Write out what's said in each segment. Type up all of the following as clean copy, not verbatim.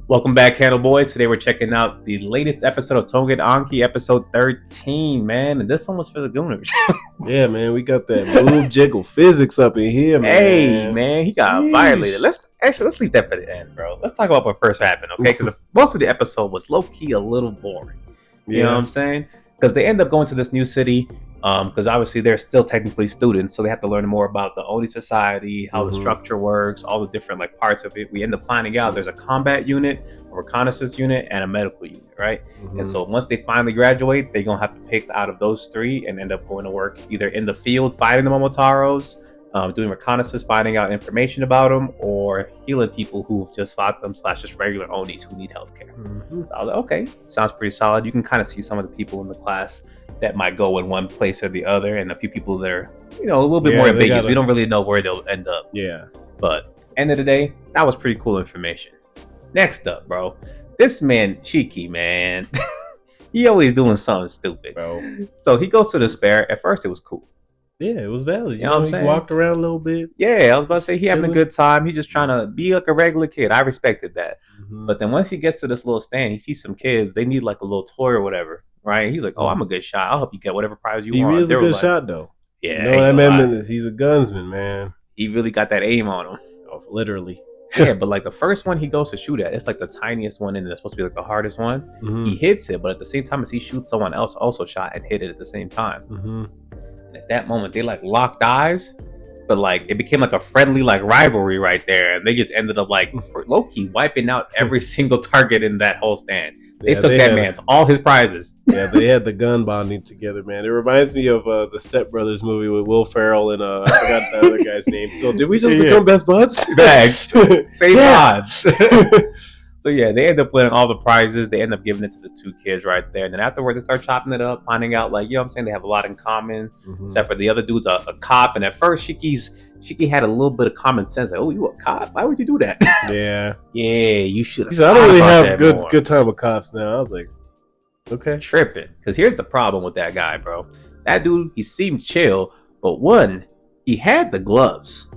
Welcome back, Candle Boys. Today we're checking out the latest episode of Tougen Anki, episode 13, man. And this one was for the Gooners. Yeah, man, we got that boob jiggle physics up in here, man. Hey, man, he got violated. Let's leave that for the end, bro. Let's talk about what first happened, okay? Because most of the episode was low-key a little boring. You know what I'm saying? Because they end up going to this new city, because obviously they're still technically students, so they have to learn more about the Oni society, how the structure works, all the different parts of it. We end up finding out there's a combat unit, a reconnaissance unit, and a medical unit, right? And so once they finally graduate, they're gonna have to pick out of those three and end up going to work either in the field fighting the Momotaros, doing reconnaissance, finding out information about them, or healing people who've just fought them / just regular Onis who need healthcare. I was like, okay, sounds pretty solid. You can kind of see some of the people in the class that might go in one place or the other, and a few people that are, a little bit more ambiguous. We don't really know where they'll end up. Yeah. But end of the day, that was pretty cool information. Next up, bro, this man, Shiki, man, he always doing something stupid, bro. So he goes to the fair. At first, it was cool. Yeah, it was valid. You know what I'm saying? He walked around a little bit. Yeah, I was about to say he having a good time. He just trying to be like a regular kid. I respected that. But then once he gets to this little stand, he sees some kids. They need like a little toy or whatever, right? He's like, "Oh, I'm a good shot. I'll help you get whatever prize you want." He is a good shot, though. Yeah, you know what I mean? He's a gunsman, man. He really got that aim on him. Oh, literally. Yeah, but like the first one he goes to shoot at, it's like the tiniest one, and it's supposed to be like the hardest one. He hits it, but at the same time as he shoots, someone else also shot and hit it at the same time. And at that moment, they like locked eyes, but like it became like a friendly like rivalry right there, and they just ended up like low key wiping out every single target in that whole stand. They took that man's all his prizes. Yeah, they had the gun bonding together, man. It reminds me of the Step Brothers movie with Will Ferrell and I forgot the other guy's name. So did we just become best buds? Bags, same odds. So yeah, they end up winning all the prizes. They end up giving it to the two kids right there. And then afterwards, they start chopping it up, finding out like, what I'm saying, they have a lot in common. Except for the other dude's a cop. And at first, Shiki had a little bit of common sense. Like, oh, you a cop? Why would you do that? Yeah. Yeah, you should have. I don't really have good time with cops now. I was like, okay. Tripping. Because here's the problem with that guy, bro. That dude, he seemed chill. But one, he had the gloves.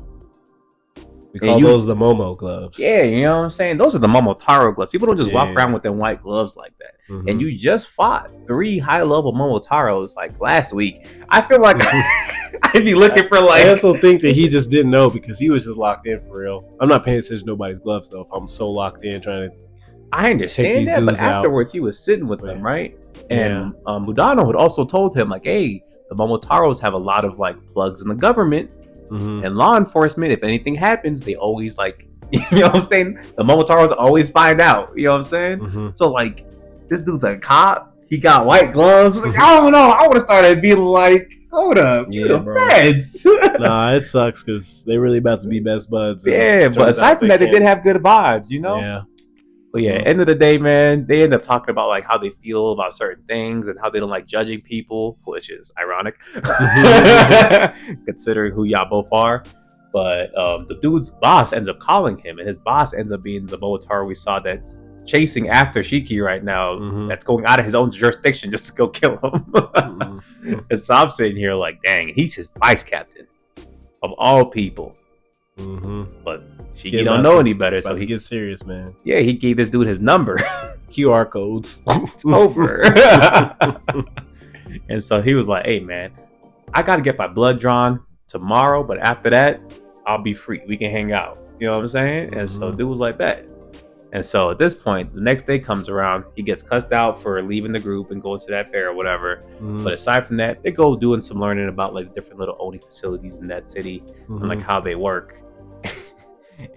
We call those the Momo gloves. Yeah, you know what I'm saying? Those are the Momotaro gloves. People don't just walk around with them white gloves like that. And you just fought 3 high-level Momotaros like last week. I feel like I'd be looking for like... I also think that he just didn't know because he was just locked in for real. I'm not paying attention to nobody's gloves, though, if I'm so locked in trying to I understand that, but afterwards he was sitting with them, right? And Mudano had also told him, like, hey, the Momotaros have a lot of like plugs in the government. And law enforcement, if anything happens, they always like, you know what I'm saying? The Momotaros always find out, you know what I'm saying? So like, this dude's a cop. He got white gloves. Like, I don't know. I would have started being like, hold up, you the feds. Nah, it sucks because they really about to be best buds. Yeah, but aside from that, they did have good vibes, you know? Yeah. But yeah, end of the day, man, they end up talking about like how they feel about certain things and how they don't like judging people, which is ironic, considering who y'all both are. But the dude's boss ends up calling him, and his boss ends up being the Momotaro we saw that's chasing after Shiki right now, that's going out of his own jurisdiction just to go kill him. And so I'm sitting here like, dang, he's his vice captain of all people. But Shiki don't know any better, so he gets serious, man. Yeah, he gave this dude his number, QR codes. It's over. And so he was like, "Hey, man, I got to get my blood drawn tomorrow, but after that, I'll be free. We can hang out." You know what I'm saying? And so dude was like that. And so at this point, the next day comes around, he gets cussed out for leaving the group and going to that fair or whatever. But aside from that, they go doing some learning about like different little Oni facilities in that city and like how they work.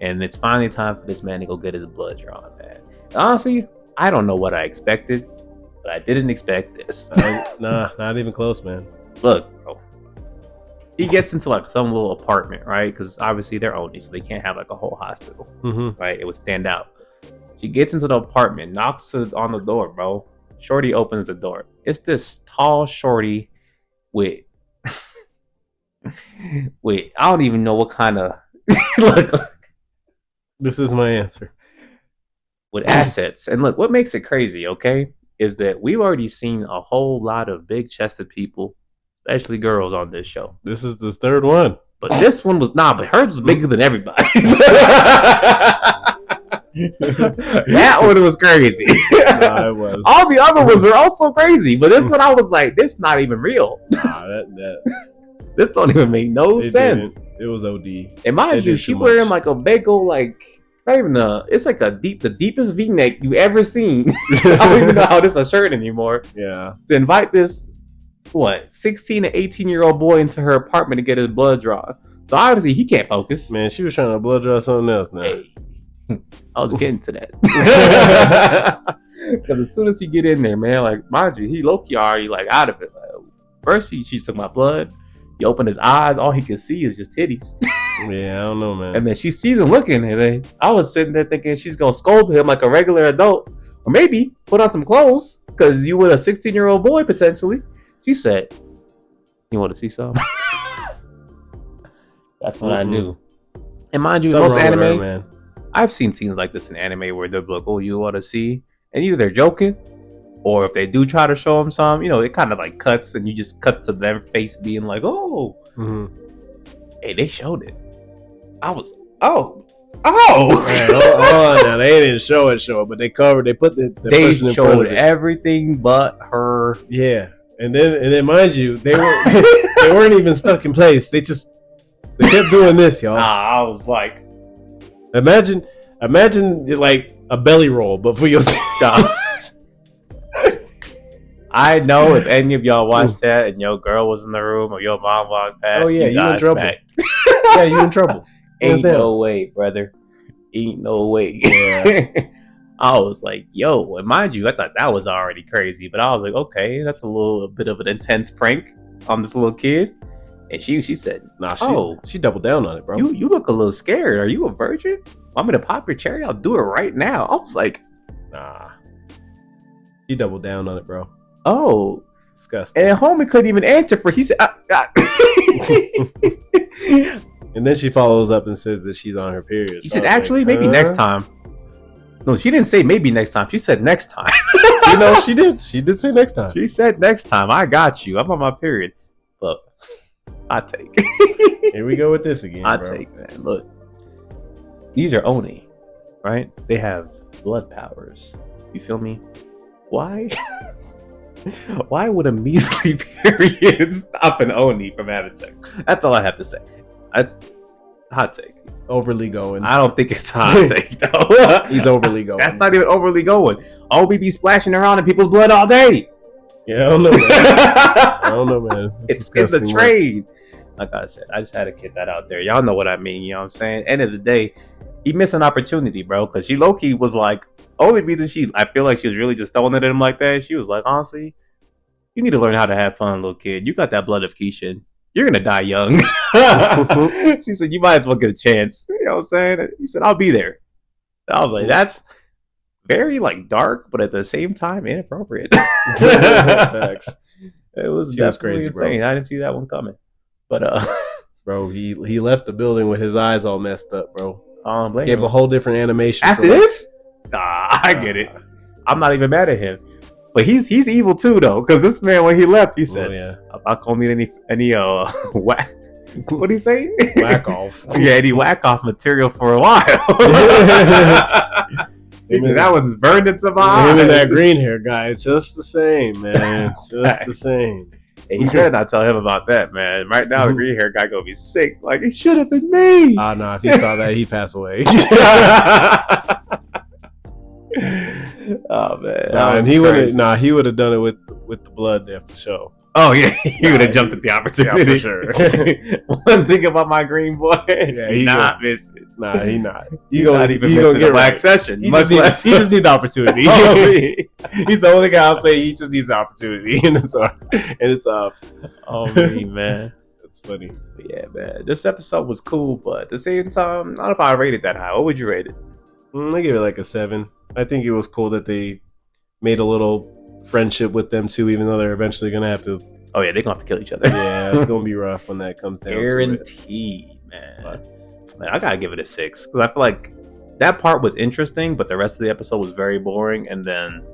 And it's finally time for this man to go get his blood drawn, man. Honestly, I don't know what I expected, but I didn't expect this. Nah, not even close, man. Look, bro. He gets into like some little apartment, right? Because obviously they're Oni, so they can't have like a whole hospital, right? It would stand out. She gets into the apartment, knocks on the door, bro. Shorty opens the door. It's this tall shorty with I don't even know what kind of look. This is my answer. With assets. And look, what makes it crazy, okay, is that we've already seen a whole lot of big-chested people, especially girls, on this show. This is the third one. But this one was but hers was bigger than everybody's. That one was crazy. Nah, it was. All the other ones were also crazy, but this one I was like, this not even real. Nah, This don't even make no sense. Didn't. It was OD. And mind you, she wearing like a big old like not even it's like the deepest V-neck you ever seen. I don't even know how this is a shirt anymore. Yeah. To invite this 16 to 18-year-old boy into her apartment to get his blood drawn. So obviously he can't focus. Man, she was trying to blood draw something else now. Hey, I was getting to that. Because as soon as he get in there, man, like mind you, he low-key already like out of it. Like, first she took my blood. He opened his eyes, all he could see is just titties. Yeah, I don't know, man. And then she sees him looking, and then I was sitting there thinking she's gonna scold him like a regular adult, or maybe put on some clothes because you with a 16-year-old boy potentially. She said, "You want to see something?" That's what I knew. And mind you, most anime, man. I've seen scenes like this in anime where they're like, "Oh, you want to see?" And either they're joking, or if they do try to show them some, it kind of like cuts, and you just cuts to their face being like, "Oh." Hey, they showed it. I was, oh. Man, now they didn't show it, but they covered. They put the they person in front showed of it. everything but her. Yeah, and then mind you, they weren't even stuck in place. They kept doing this, y'all. I was like, imagine like a belly roll, but for your I know if any of y'all watched that and your girl was in the room or your mom walked past, oh yeah, you in trouble. Yeah, you in trouble. Ain't no way, brother. Ain't no way. Yeah. I was like, yo, and mind you, I thought that was already crazy, but I was like, okay, that's a little bit of an intense prank on this little kid. And she said, nah, she doubled down on it, bro. You look a little scared. Are you a virgin? Want me to pop your cherry? I'll do it right now. I was like, nah. She doubled down on it, bro. Oh, disgusting. And homie couldn't even answer for. He said, and then she follows up and says that she's on her period. She said, actually, maybe next time. No, she didn't say maybe next time. She said next time. She did. She did say next time. She said next time. I got you. I'm on my period. Look, I take. Here we go with this again. I take, man. Look, these are Oni, right? They have blood powers. You feel me? Why? Why would a measly period stop an Oni from having sex? That's all I have to say. That's hot take. Overly going. I don't think it's hot take though. He's overly going. That's not even overly going. We be splashing around in people's blood all day. Yeah, I don't know, man. I don't know, man. It's a trade. Like I said, I just had to get that out there. Y'all know what I mean. You know what I'm saying? End of the day, he missed an opportunity, bro. Because she low-key was like, only reason I feel like she was really just throwing it at him like that. She was like, honestly, you need to learn how to have fun, little kid. You got that blood of Keisha. You're gonna die young. She said, you might as well get a chance. You know what I'm saying? He said, I'll be there. I was like, that's very like dark, but at the same time inappropriate. Facts. It was definitely crazy, insane. Bro. I didn't see that one coming. But bro, he left the building with his eyes all messed up, bro. Gave a whole different animation after this. I get it. I'm not even mad at him, but he's evil too, though. Because this man, when he left, he said, "I'm not gonna need any whack." What did he say? Whack off. Yeah, any whack off material for a while. He said, that one's burned into my eyes. Him and that green hair guy, it's just the same, man. Just the same. Hey, you better not tell him about that, man. Right now, the green hair guy gonna be sick. Like, it should have been me. No, if he saw that, he'd pass away. Oh man, and he would have done it with the blood there for sure. Oh yeah, he would have jumped at the opportunity. Yeah, for sure. One thing about my green boy, he not miss it. Nah, he not. He not even missing a black session. He just needs the opportunity. He's the only guy I'll say he just needs the opportunity, and it's up. Oh man, that's funny. But yeah, man, this episode was cool, but at the same time, not if I rated that high. What would you rate it? I give it like a 7. I think it was cool that they made a little friendship with them too, even though they're eventually gonna have to. Oh yeah, they're gonna have to kill each other. Yeah, it's gonna be rough when that comes down. Guaranteed, to it. Man, I gotta give it a 6 because I feel like that part was interesting, but the rest of the episode was very boring. And then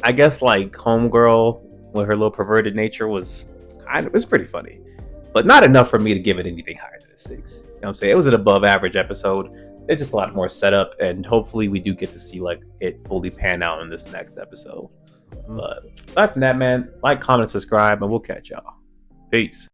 I guess like Homegirl with her little perverted nature was pretty funny, but not enough for me to give it anything higher than a 6. You know what I'm saying? It was an above average episode. it's just a lot more setup, and hopefully we do get to see like it fully pan out in this next episode. But aside from that, man, like, comment, subscribe, and we'll catch y'all. Peace.